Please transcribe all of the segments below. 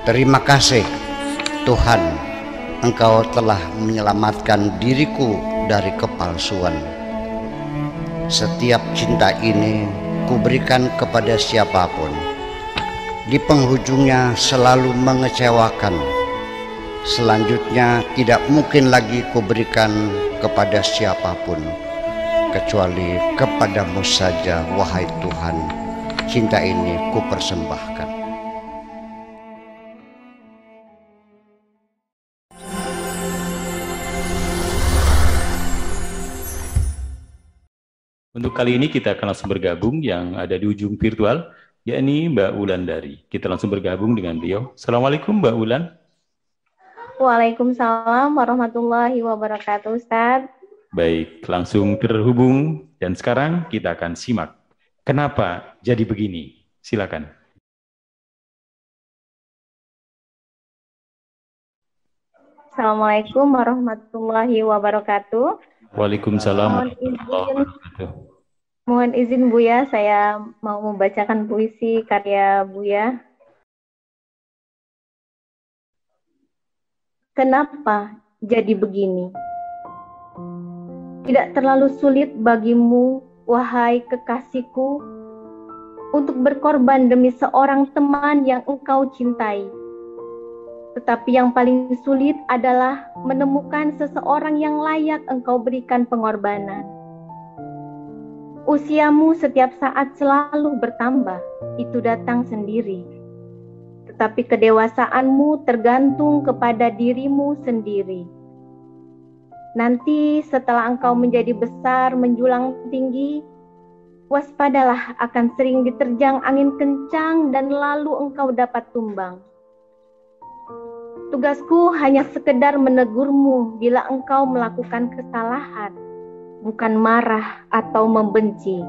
Terima kasih Tuhan, Engkau telah menyelamatkan diriku dari kepalsuan. Setiap cinta ini kuberikan kepada siapapun, di penghujungnya selalu mengecewakan. Selanjutnya tidak mungkin lagi kuberikan kepada siapapun, kecuali kepadamu saja, wahai Tuhan. Cinta ini kupersembahkan. Untuk kali ini kita akan langsung bergabung yang ada di ujung virtual, yakni Mbak Wulandari. Kita langsung bergabung dengan beliau. Assalamualaikum Mbak Wulan. Waalaikumsalam warahmatullahi wabarakatuh, Ustaz. Baik, langsung terhubung dan sekarang kita akan simak. Kenapa jadi begini? Silakan. Assalamualaikum warahmatullahi wabarakatuh. Waalaikumsalam warahmatullahi wabarakatuh. Mohon izin Buya, saya mau membacakan puisi karya Buya. Kenapa jadi begini? Tidak terlalu sulit bagimu, wahai kekasihku, untuk berkorban demi seorang teman yang engkau cintai. Tetapi yang paling sulit adalah menemukan seseorang yang layak engkau berikan pengorbanan. Usiamu setiap saat selalu bertambah, itu datang sendiri. Tetapi kedewasaanmu tergantung kepada dirimu sendiri. Nanti setelah engkau menjadi besar menjulang tinggi, waspadalah akan sering diterjang angin kencang dan lalu engkau dapat tumbang. Tugasku hanya sekedar menegurmu bila engkau melakukan kesalahan, bukan marah atau membenci.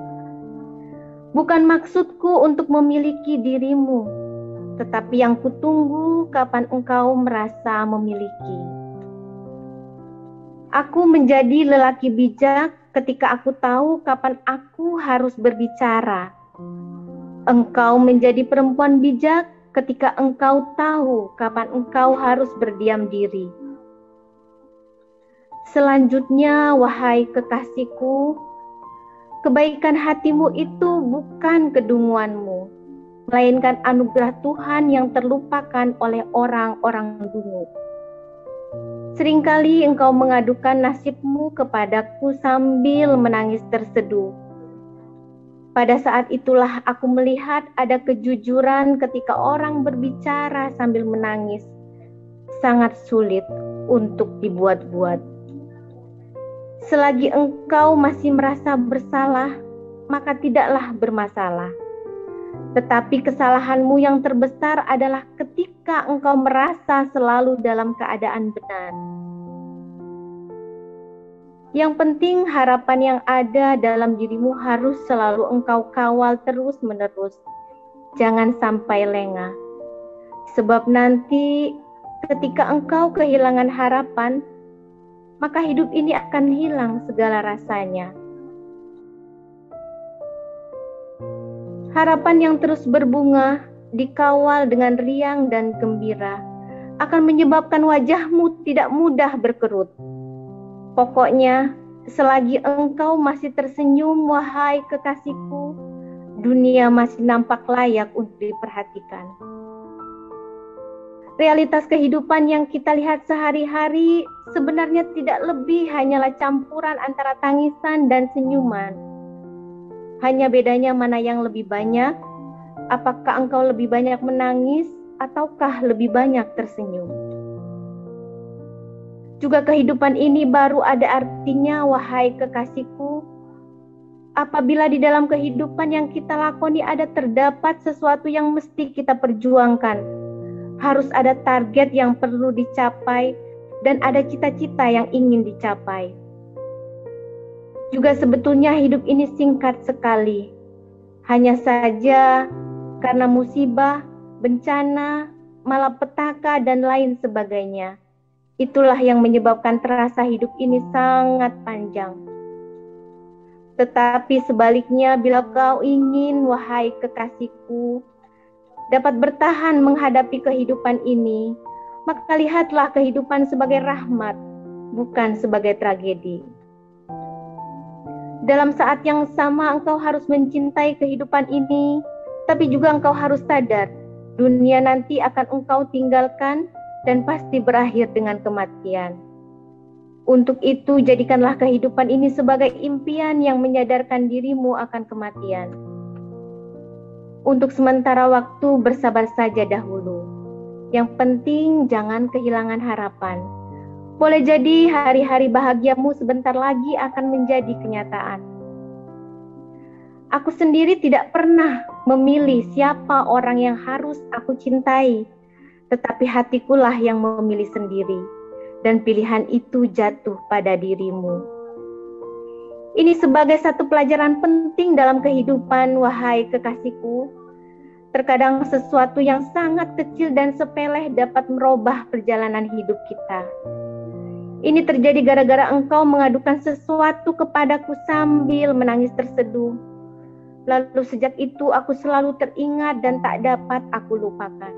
Bukan maksudku untuk memiliki dirimu, tetapi yang kutunggu kapan engkau merasa memiliki. Aku menjadi lelaki bijak ketika aku tahu kapan aku harus berbicara. Engkau menjadi perempuan bijak ketika engkau tahu kapan engkau harus berdiam diri. Selanjutnya, wahai kekasihku, kebaikan hatimu itu bukan kedunguanmu, melainkan anugerah Tuhan yang terlupakan oleh orang-orang dungu. Seringkali engkau mengadukan nasibmu kepadaku sambil menangis terseduh. Pada saat itulah aku melihat ada kejujuran ketika orang berbicara sambil menangis. Sangat sulit untuk dibuat-buat. Selagi engkau masih merasa bersalah, maka tidaklah bermasalah. Tetapi kesalahanmu yang terbesar adalah ketika engkau merasa selalu dalam keadaan benar. Yang penting harapan yang ada dalam dirimu harus selalu engkau kawal terus-menerus. Jangan sampai lengah. Sebab nanti ketika engkau kehilangan harapan, maka hidup ini akan hilang segala rasanya. Harapan yang terus berbunga, dikawal dengan riang dan gembira, akan menyebabkan wajahmu tidak mudah berkerut. Pokoknya, selagi engkau masih tersenyum, wahai kekasihku, dunia masih nampak layak untuk diperhatikan. Realitas kehidupan yang kita lihat sehari-hari sebenarnya tidak lebih hanyalah campuran antara tangisan dan senyuman. Hanya bedanya mana yang lebih banyak, apakah engkau lebih banyak menangis ataukah lebih banyak tersenyum. Juga kehidupan ini baru ada artinya, wahai kekasihku, apabila di dalam kehidupan yang kita lakoni ada terdapat sesuatu yang mesti kita perjuangkan. Harus ada target yang perlu dicapai dan ada cita-cita yang ingin dicapai. Juga sebetulnya hidup ini singkat sekali. Hanya saja karena musibah, bencana, malapetaka dan lain sebagainya. Itulah yang menyebabkan terasa hidup ini sangat panjang. Tetapi sebaliknya, bila kau ingin, wahai kekasihku, dapat bertahan menghadapi kehidupan ini, maka lihatlah kehidupan sebagai rahmat, bukan sebagai tragedi. Dalam saat yang sama engkau harus mencintai kehidupan ini, tapi juga engkau harus sadar, dunia nanti akan engkau tinggalkan dan pasti berakhir dengan kematian. Untuk itu, jadikanlah kehidupan ini sebagai impian yang menyadarkan dirimu akan kematian. Untuk sementara waktu bersabar saja dahulu. Yang penting jangan kehilangan harapan. Boleh jadi hari-hari bahagiamu sebentar lagi akan menjadi kenyataan. Aku sendiri tidak pernah memilih siapa orang yang harus aku cintai, tetapi hatikulah yang memilih sendiri, dan pilihan itu jatuh pada dirimu. Ini sebagai satu pelajaran penting dalam kehidupan, wahai kekasihku. Terkadang sesuatu yang sangat kecil dan sepele dapat merubah perjalanan hidup kita. Ini terjadi gara-gara engkau mengadukan sesuatu kepadaku sambil menangis terseduh. Lalu sejak itu aku selalu teringat dan tak dapat aku lupakan.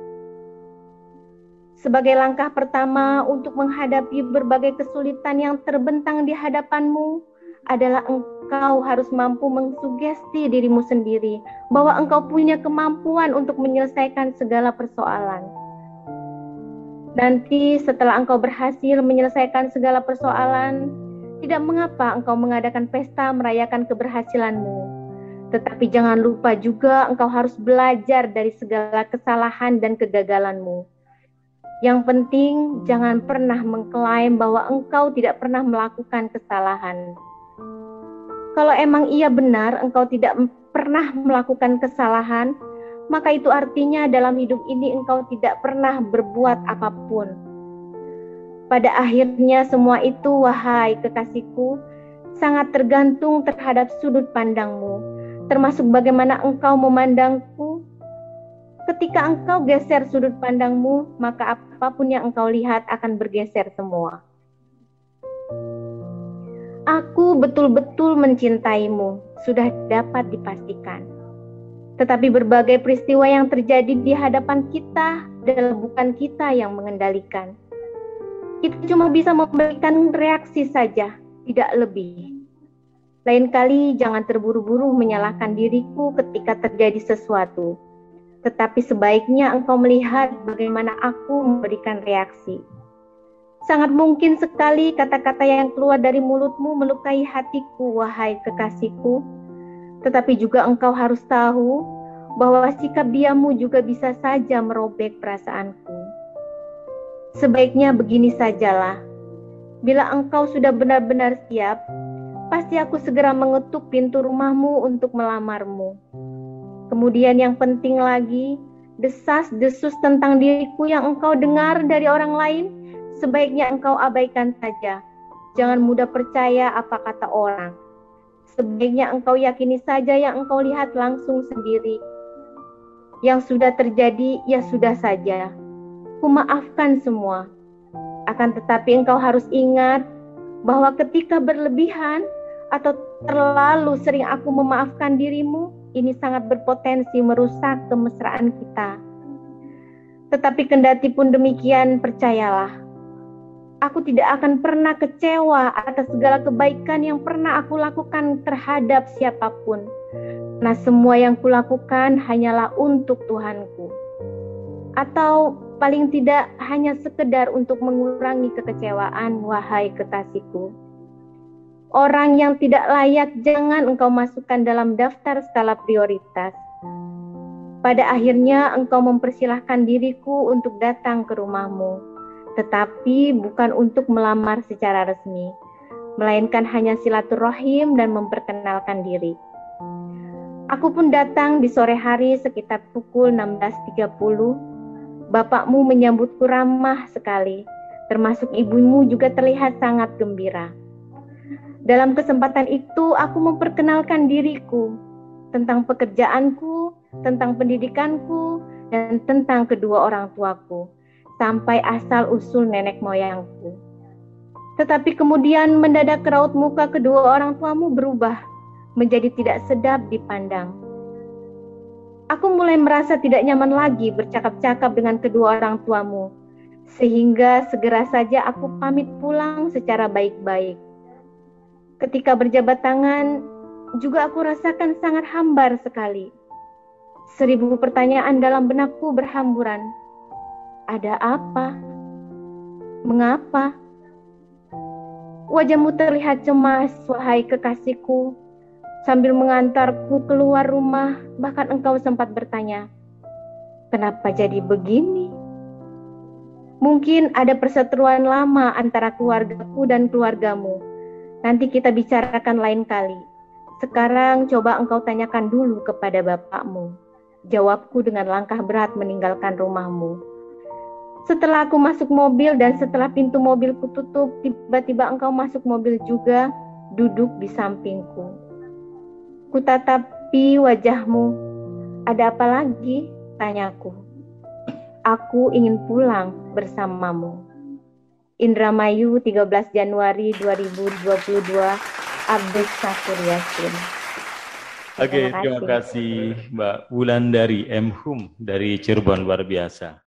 Sebagai langkah pertama untuk menghadapi berbagai kesulitan yang terbentang di hadapanmu adalah engkau harus mampu mengsugesti dirimu sendiri bahwa engkau punya kemampuan untuk menyelesaikan segala persoalan. Nanti setelah engkau berhasil menyelesaikan segala persoalan, tidak mengapa engkau mengadakan pesta merayakan keberhasilanmu. Tetapi jangan lupa juga engkau harus belajar dari segala kesalahan dan kegagalanmu. Yang penting jangan pernah mengklaim bahwa engkau tidak pernah melakukan kesalahan. Kalau emang iya benar engkau tidak pernah melakukan kesalahan, maka itu artinya dalam hidup ini engkau tidak pernah berbuat apapun. Pada akhirnya semua itu, wahai kekasihku, sangat tergantung terhadap sudut pandangmu, termasuk bagaimana engkau memandangku. Ketika engkau geser sudut pandangmu, maka apapun yang engkau lihat akan bergeser semua. Aku betul-betul mencintaimu, sudah dapat dipastikan. Tetapi berbagai peristiwa yang terjadi di hadapan kita adalah bukan kita yang mengendalikan. Kita cuma bisa memberikan reaksi saja, tidak lebih. Lain kali jangan terburu-buru menyalahkan diriku ketika terjadi sesuatu. Tetapi sebaiknya engkau melihat bagaimana aku memberikan reaksi. Sangat mungkin sekali kata-kata yang keluar dari mulutmu melukai hatiku, wahai kekasihku. Tetapi juga engkau harus tahu bahwa sikap diammu juga bisa saja merobek perasaanku. Sebaiknya begini sajalah. Bila engkau sudah benar-benar siap, pasti aku segera mengetuk pintu rumahmu untuk melamarmu. Kemudian yang penting lagi, desas-desus tentang diriku yang engkau dengar dari orang lain, sebaiknya engkau abaikan saja. Jangan mudah percaya apa kata orang. Sebaiknya engkau yakini saja yang engkau lihat langsung sendiri. Yang sudah terjadi, ya sudah saja. Kumaafkan semua. Akan tetapi engkau harus ingat bahwa ketika berlebihan atau terlalu sering aku memaafkan dirimu, ini sangat berpotensi merusak kemesraan kita. Tetapi kendati pun demikian, percayalah, aku tidak akan pernah kecewa atas segala kebaikan yang pernah aku lakukan terhadap siapapun. Nah, semua yang kulakukan hanyalah untuk Tuhanku. Atau paling tidak hanya sekedar untuk mengurangi kekecewaan, wahai kekasihku. Orang yang tidak layak jangan engkau masukkan dalam daftar skala prioritas. Pada akhirnya engkau mempersilahkan diriku untuk datang ke rumahmu, tetapi bukan untuk melamar secara resmi, melainkan hanya silaturahim dan memperkenalkan diri. Aku pun datang di sore hari sekitar pukul 16.30. Bapakmu menyambutku ramah sekali, termasuk ibumu juga terlihat sangat gembira. Dalam kesempatan itu, aku memperkenalkan diriku, tentang pekerjaanku, tentang pendidikanku, dan tentang kedua orang tuaku, sampai asal-usul nenek moyangku. Tetapi kemudian mendadak raut muka kedua orang tuamu berubah, menjadi tidak sedap dipandang. Aku mulai merasa tidak nyaman lagi bercakap-cakap dengan kedua orang tuamu, sehingga segera saja aku pamit pulang secara baik-baik. Ketika berjabat tangan, juga aku rasakan sangat hambar sekali. 1000 pertanyaan dalam benakku berhamburan. Ada apa? Mengapa? Wajahmu terlihat cemas, wahai kekasihku. Sambil mengantarku keluar rumah, bahkan engkau sempat bertanya, kenapa jadi begini? Mungkin ada perseteruan lama antara keluargaku dan keluargamu. Nanti kita bicarakan lain kali. Sekarang coba engkau tanyakan dulu kepada bapakmu. Jawabku dengan langkah berat meninggalkan rumahmu. Setelah aku masuk mobil dan setelah pintu mobilku tutup, tiba-tiba engkau masuk mobil juga, duduk di sampingku. Kutatapi wajahmu. Ada apa lagi? Tanyaku. Aku ingin pulang bersamamu. Indramayu, 13 Januari 2022, Abdus Syakur Yasin. Oke, terima kasih Mbak Wulandari M. Hum dari Cirebon, luar biasa.